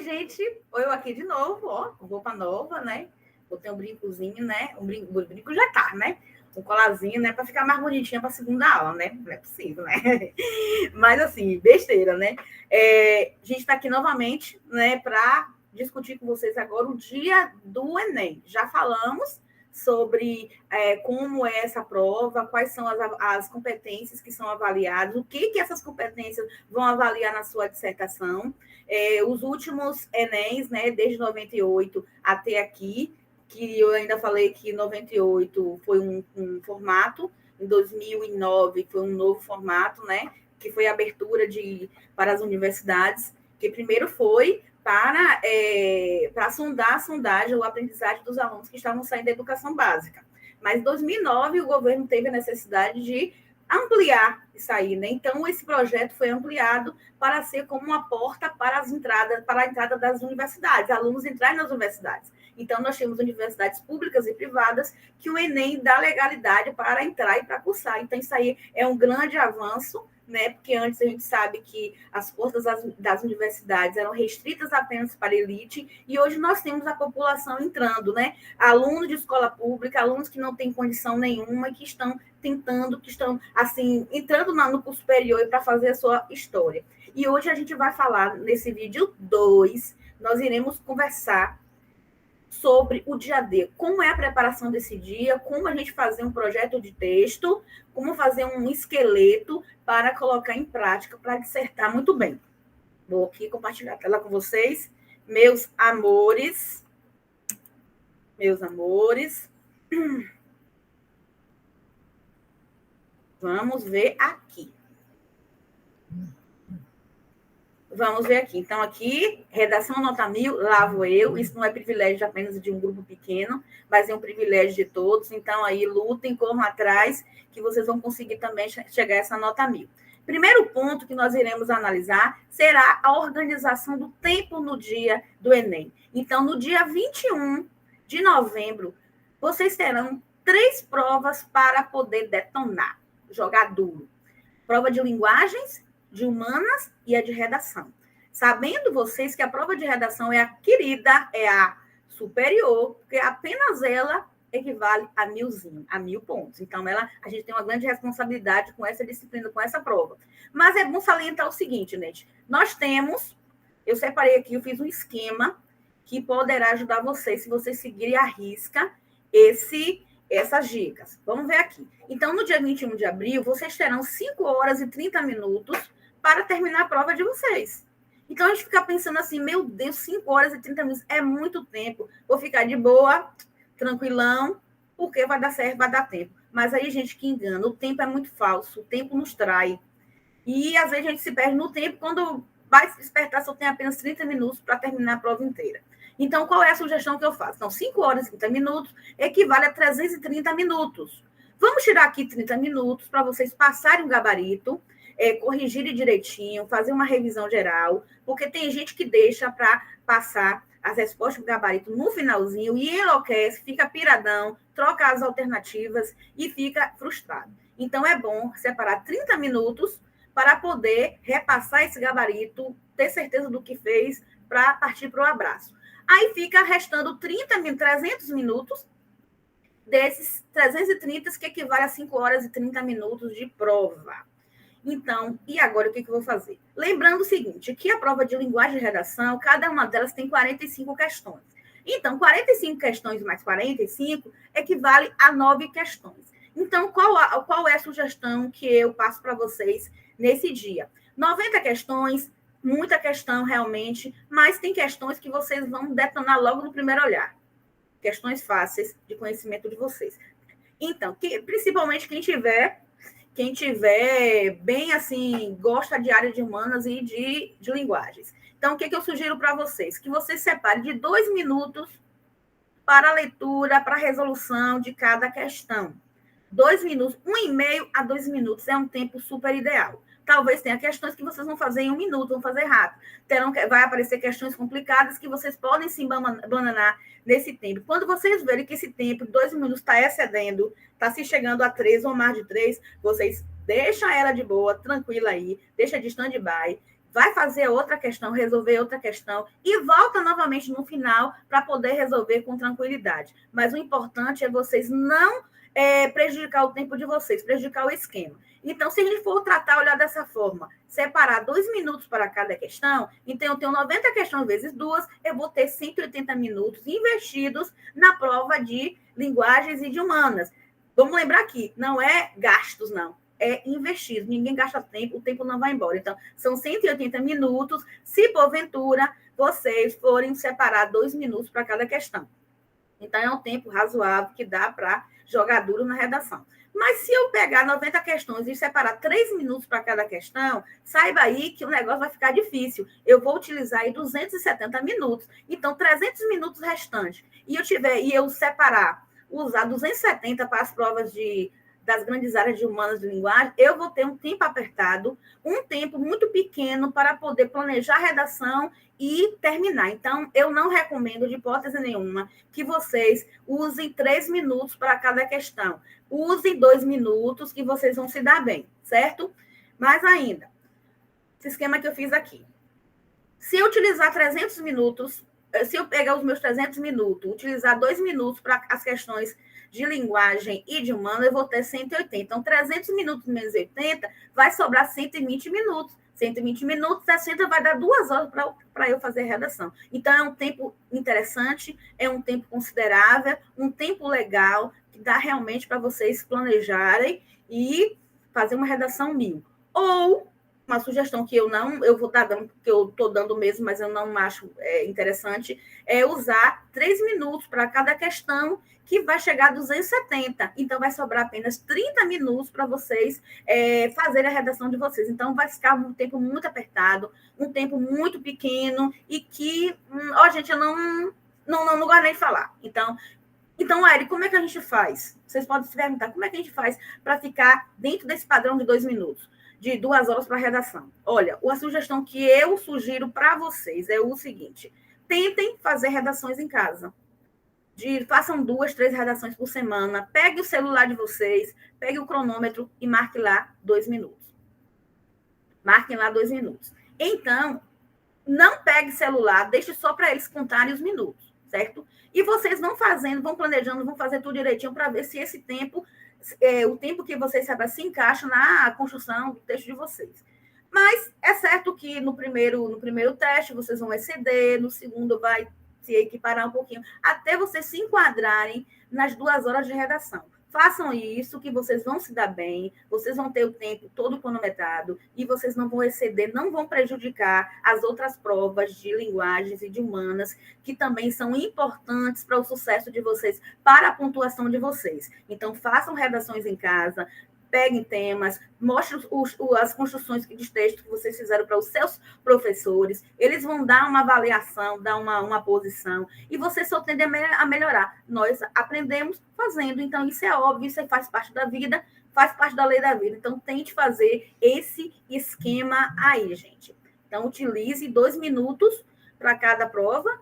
gente, eu aqui de novo, ó, roupa nova, né? Botei um brincozinho, né? O brinco já tá, né? Um colazinho, né? Para ficar mais bonitinha para a segunda aula, né? Não é possível, né? Mas, assim, besteira, né? A gente está aqui novamente, né? Para discutir com vocês agora o dia do Enem. Já falamos sobre como é essa prova, quais são as competências que são avaliadas, o que essas competências vão avaliar na sua dissertação. Os últimos Enems, né, desde 98 até aqui, que eu ainda falei que em 98 foi um formato, em 2009 foi um novo formato, né, que foi a abertura para as universidades, que primeiro foi para sondar a sondagem ou a aprendizagem dos alunos que estavam saindo da educação básica. Mas em 2009 o governo teve a necessidade de ampliar isso aí, né? Então esse projeto foi ampliado para ser como uma porta para a entrada das universidades, alunos entrarem nas universidades. Então nós temos universidades públicas e privadas que o Enem dá legalidade para entrar e para cursar. Então isso aí é um grande avanço, né? Porque antes a gente sabe que as portas das universidades eram restritas apenas para a elite, e hoje nós temos a população entrando, né? Alunos de escola pública, alunos que não têm condição nenhuma, que estão tentando, que estão, assim, entrando no curso superior para fazer a sua história. E hoje a gente vai falar, nesse vídeo 2, nós iremos conversar sobre o dia D, como é a preparação desse dia, como a gente fazer um projeto de texto, como fazer um esqueleto para colocar em prática, para dissertar muito bem. Vou aqui compartilhar a tela com vocês, meus amores. Vamos ver aqui. Então, aqui, redação nota 1000, lá vou eu. Isso não é privilégio apenas de um grupo pequeno, mas é um privilégio de todos. Então, aí, lutem, corram atrás, que vocês vão conseguir também chegar a essa nota 1000. Primeiro ponto que nós iremos analisar será a organização do tempo no dia do Enem. Então, no dia 21 de novembro, vocês terão 3 provas para poder detonar, jogar duro. Prova de linguagens, de humanas e a de redação. Sabendo vocês que a prova de redação é a querida, é a superior, porque apenas ela equivale a 1000 pontos. Então, a gente tem uma grande responsabilidade com essa disciplina, com essa prova. Mas é bom salientar o seguinte, gente. Nós temos, eu separei aqui, eu fiz um esquema que poderá ajudar vocês, se vocês seguirem à risca essas dicas. Vamos ver aqui. Então, no dia 21 de abril, vocês terão 5 horas e 30 minutos para terminar a prova de vocês. Então, a gente fica pensando assim, meu Deus, 5 horas e 30 minutos é muito tempo. Vou ficar de boa, tranquilão, porque vai dar certo, vai dar tempo. Mas aí, gente, que engana, o tempo é muito falso, o tempo nos trai. E, às vezes, a gente se perde no tempo, quando vai se despertar, só tem apenas 30 minutos para terminar a prova inteira. Então, qual é a sugestão que eu faço? Então, 5 horas e 30 minutos equivale a 330 minutos. Vamos tirar aqui 30 minutos para vocês passarem o gabarito, corrigirem direitinho, fazer uma revisão geral, porque tem gente que deixa para passar as respostas do gabarito no finalzinho e enlouquece, fica piradão, troca as alternativas e fica frustrado. Então, é bom separar 30 minutos para poder repassar esse gabarito, ter certeza do que fez, para partir para o abraço. Aí fica restando 300 minutos, desses 330, que equivale a 5 horas e 30 minutos de prova. Então, e agora o que eu vou fazer? Lembrando o seguinte, que a prova de linguagem e redação, cada uma delas tem 45 questões. Então, 45 questões mais 45 equivale a 9 questões. Então, qual é a sugestão que eu passo para vocês nesse dia? 90 questões, muita questão realmente, mas tem questões que vocês vão detonar logo no primeiro olhar. Questões fáceis de conhecimento de vocês. Então, principalmente quem tiver bem assim, gosta de área de humanas e de linguagens. Então, o que eu sugiro para vocês? Que vocês separem de 2 minutos para a leitura, para a resolução de cada questão. 2 minutos, 1,5 a 2 minutos é um tempo super ideal. Talvez tenha questões que vocês vão fazer em 1 minuto, vão fazer rápido. Vai aparecer questões complicadas que vocês podem se bananar nesse tempo. Quando vocês verem que esse tempo, 2 minutos, está excedendo, está se chegando a 3 ou mais de 3, vocês deixam ela de boa, tranquila aí, deixa de stand-by, vai fazer outra questão, resolver outra questão e volta novamente no final para poder resolver com tranquilidade. Mas o importante é vocês não prejudicar o tempo de vocês, prejudicar o esquema. Então, se a gente for olhar dessa forma, separar 2 minutos para cada questão, então eu tenho 90 questões vezes 2, eu vou ter 180 minutos investidos na prova de linguagens e de humanas. Vamos lembrar aqui, não é gastos, não. É investido. Ninguém gasta tempo, o tempo não vai embora. Então, são 180 minutos, se porventura vocês forem separar 2 minutos para cada questão. Então, é um tempo razoável que dá para jogar duro na redação. Mas se eu pegar 90 questões e separar 3 minutos para cada questão, saiba aí que o negócio vai ficar difícil. Eu vou utilizar aí 270 minutos. Então, 300 minutos restantes. E eu usar 270 para as provas das grandes áreas de humanas de linguagem, eu vou ter um tempo apertado, um tempo muito pequeno para poder planejar a redação e terminar. Então, eu não recomendo, de hipótese nenhuma, que vocês usem 3 minutos para cada questão. Usem 2 minutos que vocês vão se dar bem, certo? Mais ainda, esse esquema que eu fiz aqui. Se eu utilizar 300 minutos, se eu pegar os meus 300 minutos, utilizar 2 minutos para as questões de linguagem e de humano, eu vou ter 180. Então, 300 minutos menos 80, vai sobrar 120 minutos. 120 minutos, 60 vai dar 2 horas para eu fazer a redação. Então, é um tempo interessante, é um tempo considerável, um tempo legal, que dá realmente para vocês planejarem e fazer uma redação mil. Ou uma sugestão que eu vou estar dando, porque eu estou dando mesmo, mas eu não acho interessante, é usar 3 minutos para cada questão, que vai chegar a 270. Então, vai sobrar apenas 30 minutos para vocês fazerem a redação de vocês. Então, vai ficar um tempo muito apertado, um tempo muito pequeno, e que, gente, eu não gosto nem de falar. Então, Ari, como é que a gente faz? Vocês podem se perguntar, como é que a gente faz para ficar dentro desse padrão de 2 minutos? De 2 horas para a redação. Olha, a sugestão que eu sugiro para vocês é o seguinte: tentem fazer redações em casa. Façam 2, 3 redações por semana. Pegue o celular de vocês, pegue o cronômetro e marque lá 2 minutos. Marquem lá 2 minutos. Então, não pegue celular, deixe só para eles contarem os minutos, certo? E vocês vão planejando, vão fazer tudo direitinho para ver se esse tempo, o tempo que vocês sabem, se encaixa na construção do texto de vocês. Mas é certo que no primeiro teste vocês vão exceder, no segundo vai se equiparar um pouquinho, até vocês se enquadrarem nas 2 horas de redação. Façam isso, que vocês vão se dar bem, vocês vão ter o tempo todo cronometrado e vocês não vão exceder, não vão prejudicar as outras provas de linguagens e de humanas, que também são importantes para o sucesso de vocês, para a pontuação de vocês. Então, façam redações em casa, peguem temas, mostrem as construções de texto que vocês fizeram para os seus professores, eles vão dar uma avaliação, dar uma posição, e vocês só tendem a melhorar. Nós aprendemos fazendo, então isso é óbvio, isso faz parte da vida, faz parte da lei da vida. Então, tente fazer esse esquema aí, gente. Então, utilize 2 minutos para cada prova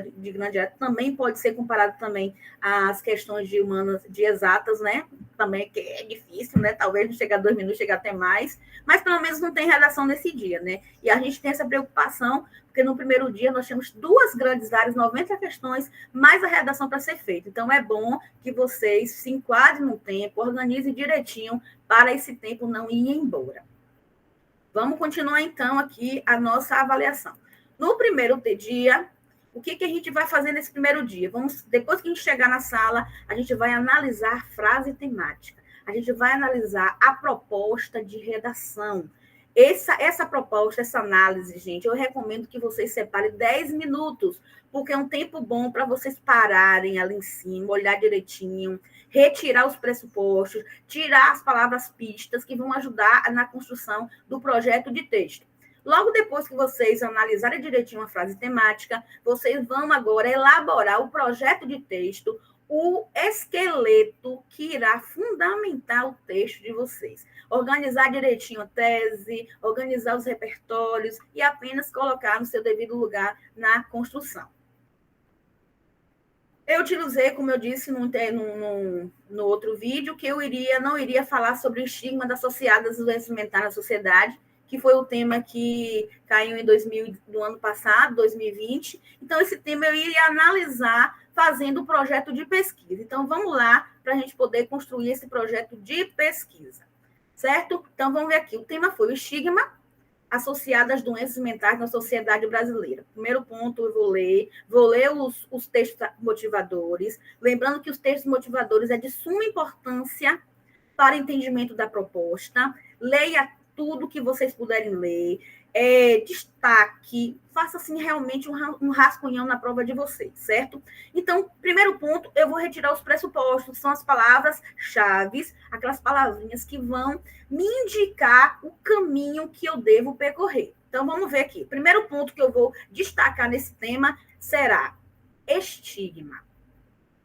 de grande área. Também pode ser comparado também às questões de humanas, de exatas, né? Também, que é difícil, né? Talvez não chegue a 2 minutos, chegue até mais, mas pelo menos não tem redação nesse dia, né? E a gente tem essa preocupação, porque no primeiro dia nós temos 2 grandes áreas, 90 questões, mais a redação para ser feita. Então, é bom que vocês se enquadrem no tempo, organizem direitinho para esse tempo não ir embora. Vamos continuar, então, aqui a nossa avaliação. No primeiro dia, o que a gente vai fazer nesse primeiro dia? Depois que a gente chegar na sala, a gente vai analisar frase temática. A gente vai analisar a proposta de redação. Essa proposta, essa análise, gente, eu recomendo que vocês separem 10 minutos, porque é um tempo bom para vocês pararem ali em cima, olhar direitinho, retirar os pressupostos, tirar as palavras pistas que vão ajudar na construção do projeto de texto. Logo depois que vocês analisarem direitinho a frase temática, vocês vão agora elaborar o projeto de texto, o esqueleto que irá fundamentar o texto de vocês. Organizar direitinho a tese, organizar os repertórios e apenas colocar no seu devido lugar na construção. Eu utilizei, como eu disse no outro vídeo, que eu não iria falar sobre o estigma associado às doenças mentais na sociedade, que foi o tema que caiu no ano passado, 2020. Então, esse tema eu iria analisar fazendo o projeto de pesquisa. Então, vamos lá para a gente poder construir esse projeto de pesquisa, certo? Então, vamos ver aqui. O tema foi o estigma associado às doenças mentais na sociedade brasileira. Primeiro ponto, eu vou ler os textos motivadores, lembrando que os textos motivadores é de suma importância para o entendimento da proposta. Leia tudo que vocês puderem ler, destaque, faça assim realmente um rascunhão na prova de vocês, certo? Então, primeiro ponto, eu vou retirar os pressupostos, são as palavras-chave, aquelas palavrinhas que vão me indicar o caminho que eu devo percorrer. Então, vamos ver aqui. Primeiro ponto que eu vou destacar nesse tema será estigma.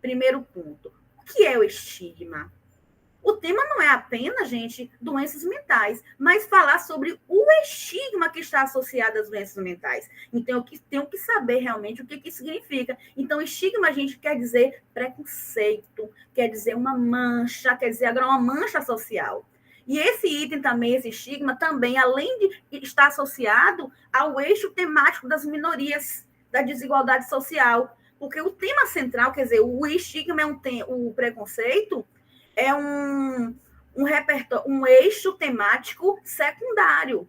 Primeiro ponto. O que é o estigma? O tema não é apenas, gente, doenças mentais, mas falar sobre o estigma que está associado às doenças mentais. Então, eu tenho que saber realmente o que isso significa. Então, estigma, a gente quer dizer preconceito, quer dizer uma mancha, quer dizer agora uma mancha social. E esse item também, esse estigma, também, além de estar associado ao eixo temático das minorias, da desigualdade social. Porque o tema central, quer dizer, o estigma o preconceito, é um eixo temático secundário,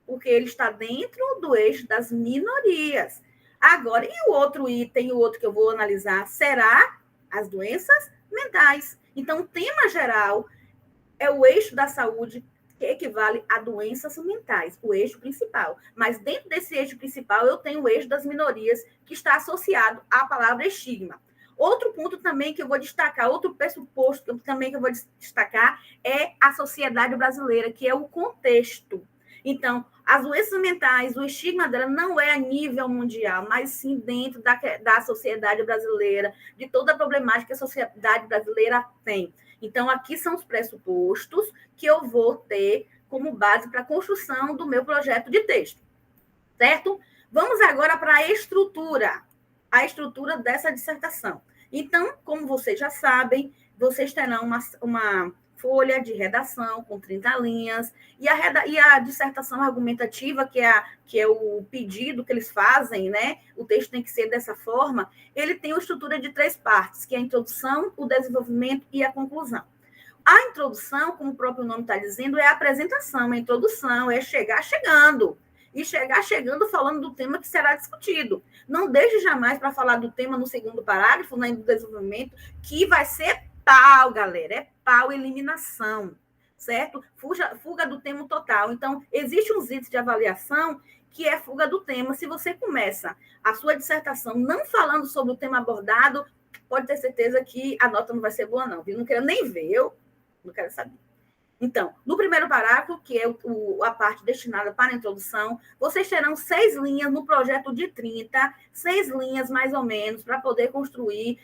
porque ele está dentro do eixo das minorias. Agora, e o outro item, o outro que eu vou analisar, será as doenças mentais. Então, o tema geral é o eixo da saúde, que equivale a doenças mentais, o eixo principal. Mas dentro desse eixo principal, eu tenho o eixo das minorias, que está associado à palavra estigma. Outro ponto também que eu vou destacar, outro pressuposto também que eu vou destacar é a sociedade brasileira, que é o contexto. Então, as doenças mentais, o estigma dela não é a nível mundial, mas sim dentro da sociedade brasileira, de toda a problemática que a sociedade brasileira tem. Então, aqui são os pressupostos que eu vou ter como base para a construção do meu projeto de texto, certo? Vamos agora para a estrutura dessa dissertação. Então, como vocês já sabem, vocês terão uma folha de redação com 30 linhas, e a dissertação argumentativa, que é o pedido que eles fazem, né? O texto tem que ser dessa forma, ele tem uma estrutura de 3 partes, que é a introdução, o desenvolvimento e a conclusão. A introdução, como o próprio nome está dizendo, é a apresentação, a introdução, é chegar chegando. E chegar chegando falando do tema que será discutido. Não deixe jamais para falar do tema no segundo parágrafo, né, do desenvolvimento, que vai ser pau, galera. É pau, eliminação, certo? Fuga do tema total. Então, existe uns itens de avaliação que é fuga do tema. Se você começa a sua dissertação não falando sobre o tema abordado, pode ter certeza que a nota não vai ser boa, não. Eu não quero nem ver, eu não quero saber. Então, no primeiro parágrafo, que é a parte destinada para a introdução, vocês terão 6 linhas no projeto de 30, 6 linhas mais ou menos, para poder construir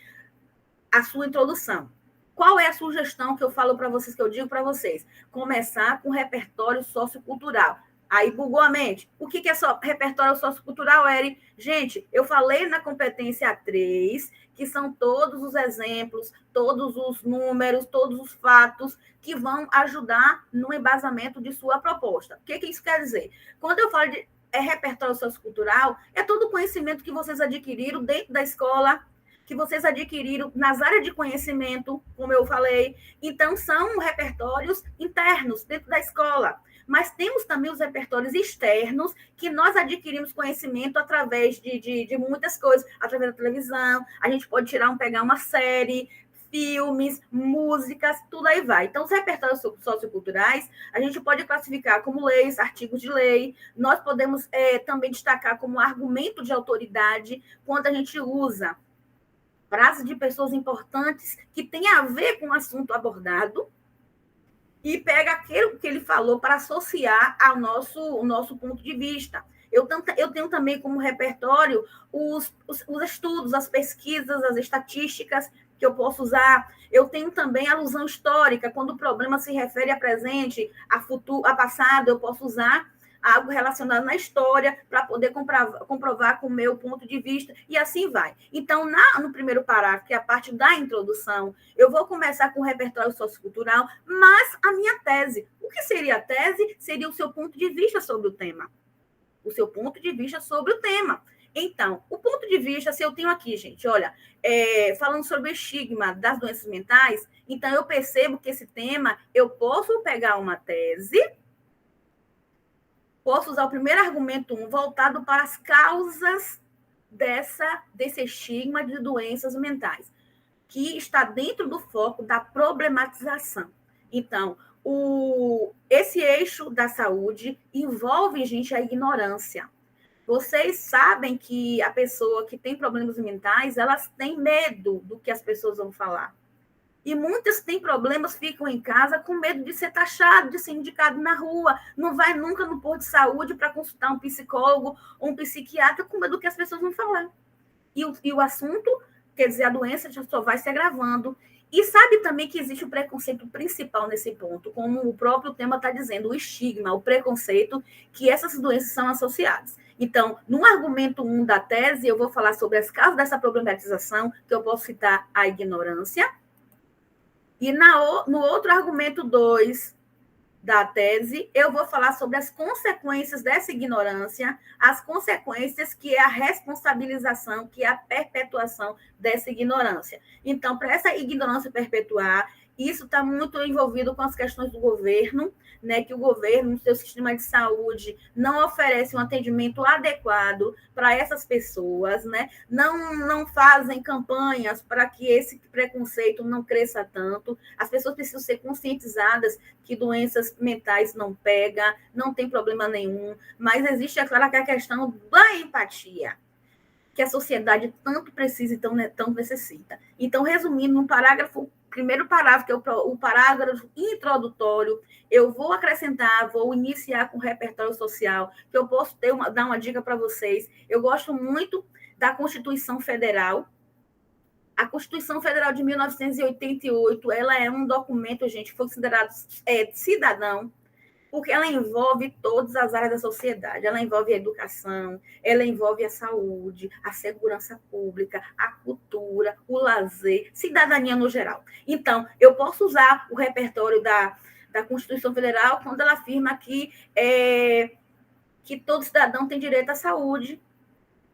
a sua introdução. Qual é a sugestão que eu falo para vocês, que eu digo para vocês? Começar com repertório sociocultural. Aí bugou a mente. O que é só repertório sociocultural, Eri? Gente, eu falei na competência 3, que são todos os exemplos, todos os números, todos os fatos que vão ajudar no embasamento de sua proposta. O que isso quer dizer? Quando eu falo de repertório sociocultural, é todo o conhecimento que vocês adquiriram dentro da escola, que vocês adquiriram nas áreas de conhecimento, como eu falei. Então, são repertórios internos dentro da escola. Mas temos também os repertórios externos, que nós adquirimos conhecimento através de muitas coisas, através da televisão, a gente pode pegar uma série, filmes, músicas, tudo aí vai. Então, os repertórios socioculturais, a gente pode classificar como leis, artigos de lei, nós podemos também destacar como argumento de autoridade, quando a gente usa frases de pessoas importantes que têm a ver com o assunto abordado, e pega aquilo que ele falou para associar ao nosso ponto de vista. Eu tenho também como repertório os estudos, as pesquisas, as estatísticas que eu posso usar. Eu tenho também alusão histórica, quando o problema se refere a presente, a futuro, a passado, eu posso usar algo relacionado na história, para poder comprovar com o meu ponto de vista, e assim vai. Então, no primeiro parágrafo, que é a parte da introdução, eu vou começar com o repertório sociocultural, mas a minha tese. O que seria a tese? Seria o seu ponto de vista sobre o tema. O seu ponto de vista sobre o tema. Então, o ponto de vista, se eu tenho aqui, gente, olha, falando sobre o estigma das doenças mentais, então eu percebo que esse tema, eu posso pegar uma tese, posso usar o primeiro argumento 1, voltado para as causas desse estigma de doenças mentais, que está dentro do foco da problematização. Então, esse eixo da saúde envolve, gente, a ignorância. Vocês sabem que a pessoa que tem problemas mentais, elas têm medo do que as pessoas vão falar. E muitas têm problemas, ficam em casa com medo de ser taxado, de ser indicado na rua, não vai nunca no posto de saúde para consultar um psicólogo ou um psiquiatra com medo do que as pessoas vão falar. E o assunto, quer dizer, a doença já só vai se agravando. E sabe também que existe o preconceito principal nesse ponto, como o próprio tema está dizendo, o estigma, o preconceito, que essas doenças são associadas. Então, no argumento 1 da tese, eu vou falar sobre as causas dessa problematização, que eu posso citar a ignorância. E no outro argumento 2 da tese, eu vou falar sobre as consequências dessa ignorância, as consequências que é a responsabilização, que é a perpetuação dessa ignorância. Então, para essa ignorância perpetuar, isso está muito envolvido com as questões do governo, né, que o governo, no seu sistema de saúde, não oferece um atendimento adequado para essas pessoas, né, não fazem campanhas para que esse preconceito não cresça tanto. As pessoas precisam ser conscientizadas que doenças mentais não pegam, não tem problema nenhum, mas existe, é claro, a questão da empatia, que a sociedade tanto precisa e tão necessita. Então, resumindo, no primeiro parágrafo, que é o parágrafo introdutório, eu vou acrescentar, vou iniciar com o repertório social, que eu posso dar uma dica para vocês. Eu gosto muito da Constituição Federal. A Constituição Federal de 1988, ela é um documento, gente, que foi considerado cidadão, porque ela envolve todas as áreas da sociedade. Ela envolve a educação, ela envolve a saúde, a segurança pública, a cultura, o lazer, cidadania no geral. Então, eu posso usar o repertório da Constituição Federal quando ela afirma que todo cidadão tem direito à saúde,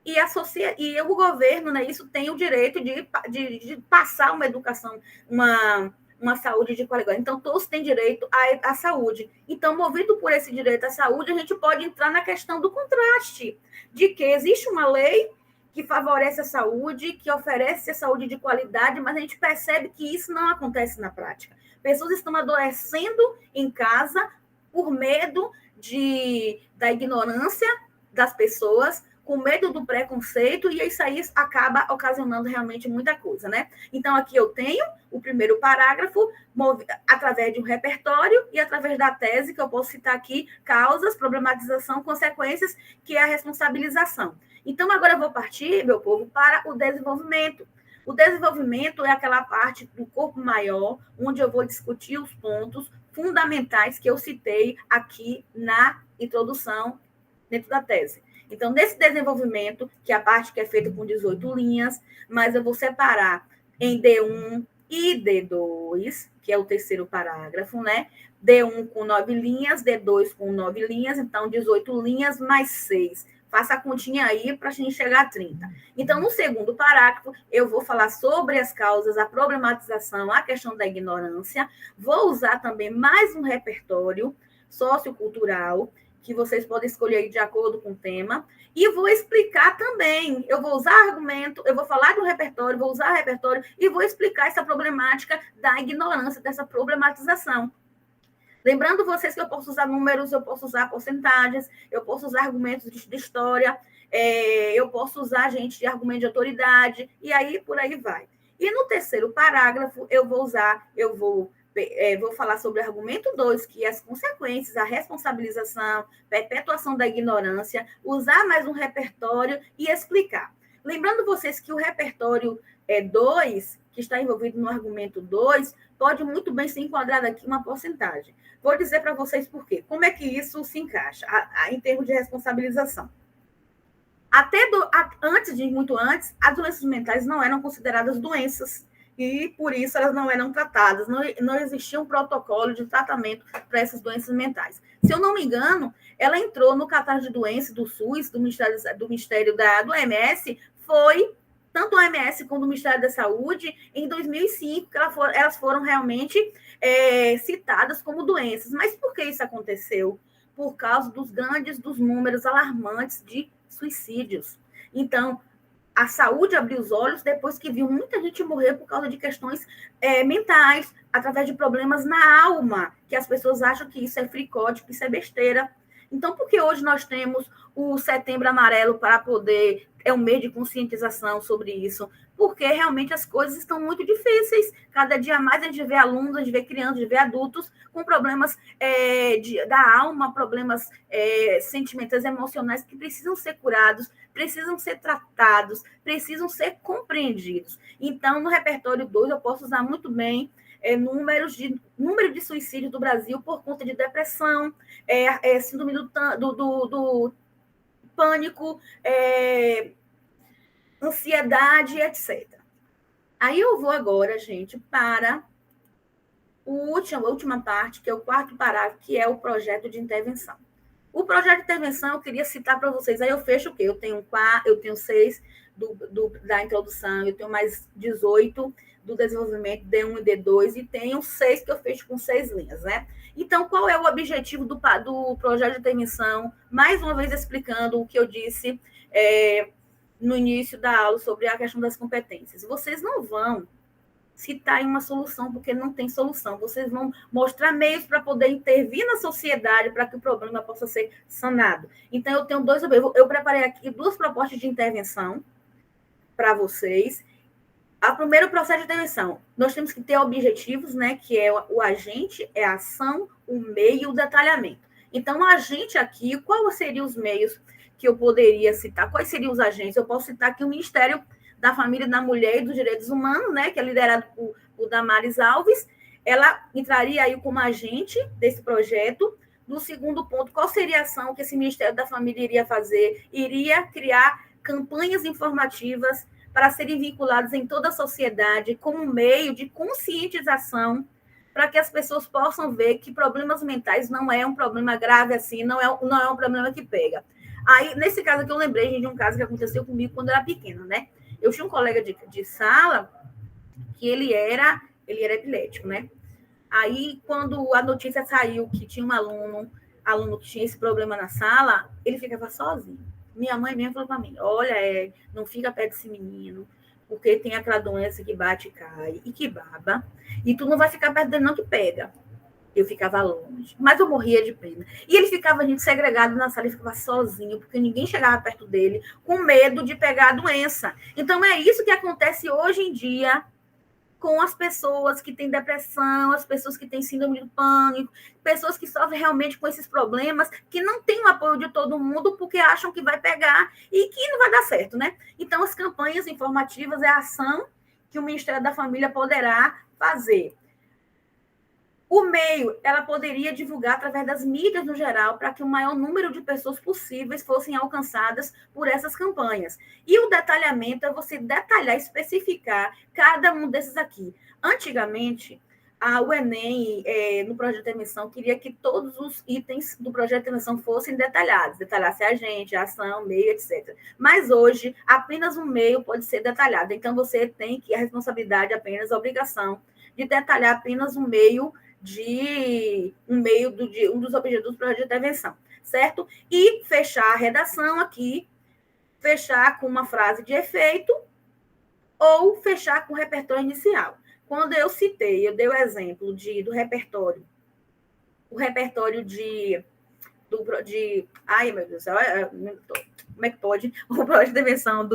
e o governo, né, isso tem o direito de passar uma educação, uma saúde de qualidade. Então, todos têm direito à saúde. Então, movido por esse direito à saúde, a gente pode entrar na questão do contraste, de que existe uma lei que favorece a saúde, que oferece a saúde de qualidade, mas a gente percebe que isso não acontece na prática. Pessoas estão adoecendo em casa por medo da ignorância das pessoas, com medo do preconceito, e isso aí acaba ocasionando realmente muita coisa, né? Então, aqui eu tenho o primeiro parágrafo, através de um repertório e através da tese, que eu posso citar aqui, causas, problematização, consequências, que é a responsabilização. Então, agora eu vou partir, meu povo, para o desenvolvimento. O desenvolvimento é aquela parte do corpo maior, onde eu vou discutir os pontos fundamentais que eu citei aqui na introdução, dentro da tese. Então, nesse desenvolvimento, que é a parte que é feita com 18 linhas, mas eu vou separar em D1 e D2, que é o terceiro parágrafo, né? D1 com 9 linhas, D2 com 9 linhas, então 18 linhas mais 6. Faça a continha aí para a gente chegar a 30. Então, no segundo parágrafo, eu vou falar sobre as causas, a problematização, a questão da ignorância. Vou usar também mais um repertório sociocultural, que vocês podem escolher de acordo com o tema, e vou explicar também, eu vou usar argumento, eu vou falar do repertório, vou usar repertório, e vou explicar essa problemática da ignorância, dessa problematização. Lembrando vocês que eu posso usar números, eu posso usar porcentagens, eu posso usar argumentos de história, eu posso usar, gente, de argumento de autoridade, e aí por aí vai. E no terceiro parágrafo, eu vou falar sobre o argumento 2, que é as consequências, a responsabilização, perpetuação da ignorância, usar mais um repertório e explicar. Lembrando vocês que o repertório 2, que está envolvido no argumento 2, pode muito bem ser enquadrado aqui uma porcentagem. Vou dizer para vocês por quê. Como é que isso se encaixa em termos de responsabilização? Muito antes, as doenças mentais não eram consideradas doenças e, por isso, elas não eram tratadas. Não existia um protocolo de tratamento para essas doenças mentais. Se eu não me engano, ela entrou no catálogo de doenças do SUS, do Ministério do OMS, foi tanto o OMS como o Ministério da Saúde, em 2005, que elas foram realmente citadas como doenças. Mas por que isso aconteceu? Por causa dos números alarmantes de suicídios. Então, a saúde abriu os olhos depois que viu muita gente morrer por causa de questões mentais, através de problemas na alma, que as pessoas acham que isso é fricote, que isso é besteira. Então, por que hoje nós temos o Setembro Amarelo para poder... É um mês de conscientização sobre isso, porque realmente as coisas estão muito difíceis. Cada dia mais a gente vê alunos, a gente vê crianças, a gente vê adultos com problemas da alma, problemas sentimentais, emocionais, que precisam ser curados, precisam ser tratados, precisam ser compreendidos. Então, no repertório 2, eu posso usar muito bem número de suicídio do Brasil por conta de depressão, síndrome do pânico, ansiedade, etc. Aí eu vou agora, gente, para a última parte, que é o quarto parágrafo, que é o projeto de intervenção. O projeto de intervenção, eu queria citar para vocês. Aí eu fecho o quê? Eu tenho 6 da introdução, eu tenho mais 18 do desenvolvimento D1 e D2, e tenho 6 que eu fecho com 6 linhas, né? Então, qual é o objetivo do projeto de intervenção? Mais uma vez explicando o que eu disse no início da aula sobre a questão das competências. Vocês não vão citar uma solução, porque não tem solução. Vocês vão mostrar meios para poder intervir na sociedade para que o problema possa ser sanado. Então, eu tenho eu preparei aqui 2 propostas de intervenção para vocês. A primeiro processo de intervenção, nós temos que ter objetivos, né, que é o agente, a ação, o meio e o detalhamento. Então, o agente aqui, quais seriam os meios que eu poderia citar? Quais seriam os agentes? Eu posso citar aqui o Ministério da Família, da Mulher e dos Direitos Humanos, né, que é liderado por Damares Alves. Ela entraria aí como agente desse projeto. No segundo ponto, qual seria a ação que esse Ministério da Família iria fazer? Iria criar campanhas informativas para serem vinculados em toda a sociedade como meio de conscientização, para que as pessoas possam ver que problemas mentais não é um problema grave assim, não é um problema que pega. Aí, nesse caso aqui, eu lembrei, gente, de um caso que aconteceu comigo quando eu era pequena, né? Eu tinha um colega de sala que ele era epilético, né? Aí, quando a notícia saiu que tinha um aluno que tinha esse problema na sala, ele ficava sozinho. Minha mãe mesmo falou para mim, olha, não fica perto desse menino, porque tem aquela doença que bate e cai, e que baba, e tu não vai ficar perto dele não, que pega. Eu ficava longe, mas eu morria de pena. E ele ficava, gente, segregado na sala, ele ficava sozinho, porque ninguém chegava perto dele, com medo de pegar a doença. Então, é isso que acontece hoje em dia com as pessoas que têm depressão, as pessoas que têm síndrome do pânico, pessoas que sofrem realmente com esses problemas, que não têm o apoio de todo mundo porque acham que vai pegar e que não vai dar certo, né? Então, as campanhas informativas é a ação que o Ministério da Família poderá fazer. O meio, ela poderia divulgar através das mídias no geral, para que o maior número de pessoas possíveis fossem alcançadas por essas campanhas. E o detalhamento é você detalhar, especificar cada um desses aqui. Antigamente, o Enem, no projeto de intervenção, queria que todos os itens do projeto de intervenção fossem detalhados, detalhasse a agente, a ação, meio, etc. Mas hoje, apenas um meio pode ser detalhado. Então, você tem que a responsabilidade, apenas a obrigação de detalhar apenas um dos objetivos do projeto de intervenção, certo? E fechar a redação aqui, fechar com uma frase de efeito ou fechar com o repertório inicial. Quando eu dei o exemplo do repertório, o repertório ai, meu Deus do céu, como é que pode? O projeto de intervenção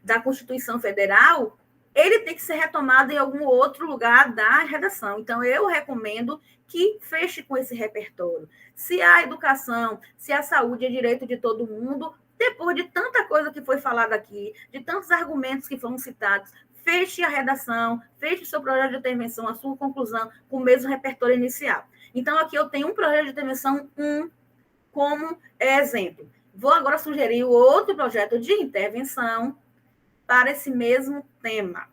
da Constituição Federal, ele tem que ser retomado em algum outro lugar da redação. Então, eu recomendo que feche com esse repertório. Se a educação, se a saúde é direito de todo mundo, depois de tanta coisa que foi falada aqui, de tantos argumentos que foram citados, feche a redação, feche o seu projeto de intervenção, a sua conclusão, com o mesmo repertório inicial. Então, aqui eu tenho um projeto de intervenção 1 como exemplo. Vou agora sugerir o outro projeto de intervenção para esse mesmo tema.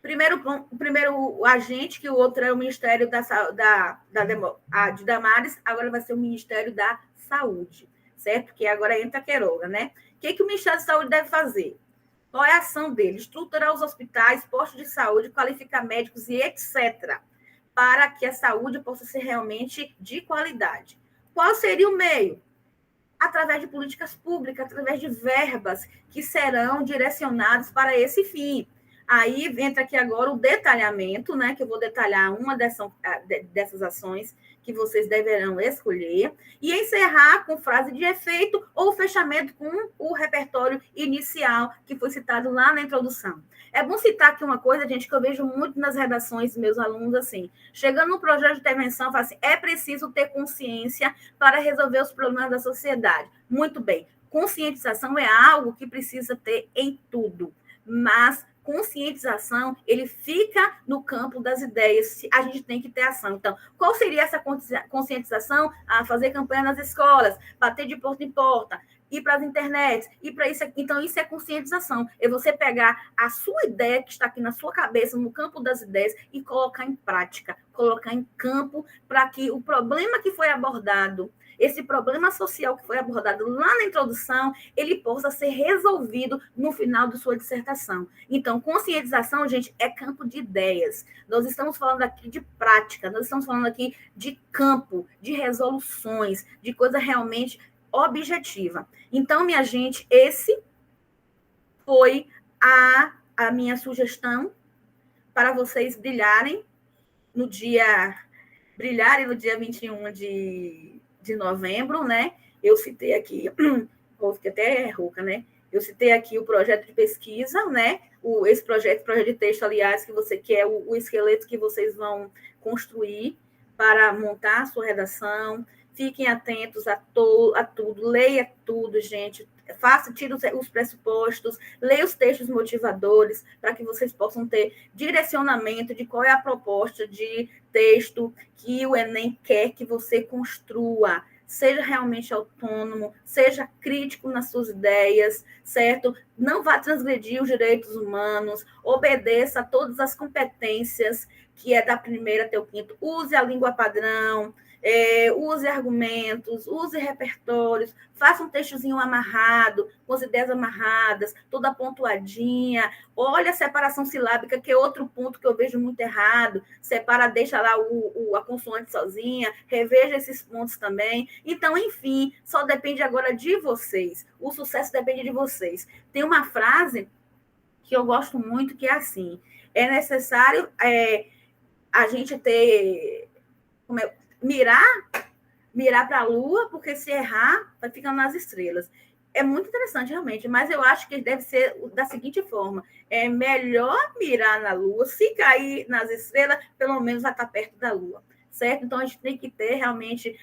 O primeiro agente, que o outro é o Ministério de Damares, agora vai ser o Ministério da Saúde, certo? Que agora entra a Queiroga, né? O que o Ministério da Saúde deve fazer? Qual é a ação dele? Estruturar os hospitais, postos de saúde, qualificar médicos e etc., para que a saúde possa ser realmente de qualidade. Qual seria o meio? Através de políticas públicas, através de verbas que serão direcionadas para esse fim. Aí entra aqui agora o detalhamento, né? Que eu vou detalhar uma dessas ações que vocês deverão escolher, e encerrar com frase de efeito ou fechamento com o repertório inicial que foi citado lá na introdução. É bom citar aqui uma coisa, gente, que eu vejo muito nas redações dos meus alunos, assim, chegando no projeto de intervenção, fala assim, é preciso ter consciência para resolver os problemas da sociedade. Muito bem, conscientização é algo que precisa ter em tudo, mas conscientização, ele fica no campo das ideias, a gente tem que ter ação. Então, qual seria essa conscientização? Fazer campanha nas escolas, bater de porta em porta, ir para as internets, ir para isso. Então, isso é conscientização. É você pegar a sua ideia que está aqui na sua cabeça, no campo das ideias, e colocar em prática, colocar em campo, para que o problema que foi abordado, esse problema social que foi abordado lá na introdução, ele possa ser resolvido no final de sua dissertação. Então, conscientização, gente, é campo de ideias. Nós estamos falando aqui de prática, nós estamos falando aqui de campo, de resoluções, de coisa realmente objetiva. Então, minha gente, esse foi a minha sugestão para vocês brilharem no dia 21 de novembro, né? Eu citei aqui, fiquei até rouca, né? Eu citei aqui o projeto de pesquisa, né? Esse projeto de texto, aliás, que você quer, o esqueleto que vocês vão construir para montar a sua redação. Fiquem atentos a tudo, leia tudo, gente. Tire os pressupostos, leia os textos motivadores, para que vocês possam ter direcionamento de qual é a proposta de texto que o Enem quer que você construa. Seja realmente autônomo, seja crítico nas suas ideias, certo? Não vá transgredir os direitos humanos, obedeça a todas as competências que é da primeira até o quinto. Use a língua padrão, use argumentos, use repertórios, faça um textozinho amarrado, com as ideias amarradas, toda pontuadinha. Olha a separação silábica, que é outro ponto que eu vejo muito errado. Separa, deixa lá a consoante sozinha, reveja esses pontos também. Então, enfim, só depende agora de vocês. O sucesso depende de vocês. Tem uma frase que eu gosto muito, que é assim, é necessário a gente ter... mirar para a Lua, porque se errar, vai ficar nas estrelas. É muito interessante, realmente, mas eu acho que deve ser da seguinte forma: é melhor mirar na Lua, se cair nas estrelas, pelo menos vai estar perto da Lua, certo? Então, a gente tem que ter realmente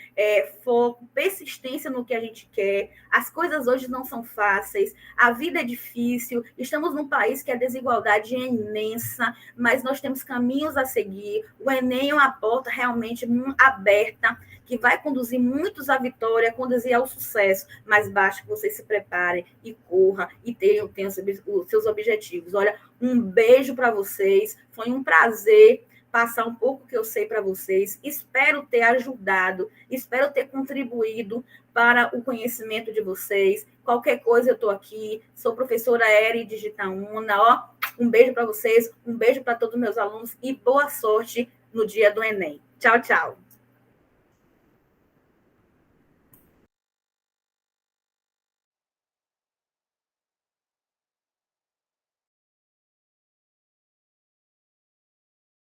foco, persistência no que a gente quer. As coisas hoje não são fáceis, a vida é difícil, estamos num país que a desigualdade é imensa, mas nós temos caminhos a seguir. O Enem é uma porta realmente aberta, que vai conduzir muitos à vitória, conduzir ao sucesso, mas basta que vocês se preparem e corram e tenham os seus objetivos. Olha, um beijo para vocês, foi um prazer passar um pouco que eu sei para vocês. Espero ter ajudado, espero ter contribuído para o conhecimento de vocês. Qualquer coisa eu estou aqui, sou professora Eri de Itaúna. Um beijo para vocês, um beijo para todos os meus alunos e boa sorte no dia do Enem. Tchau, tchau.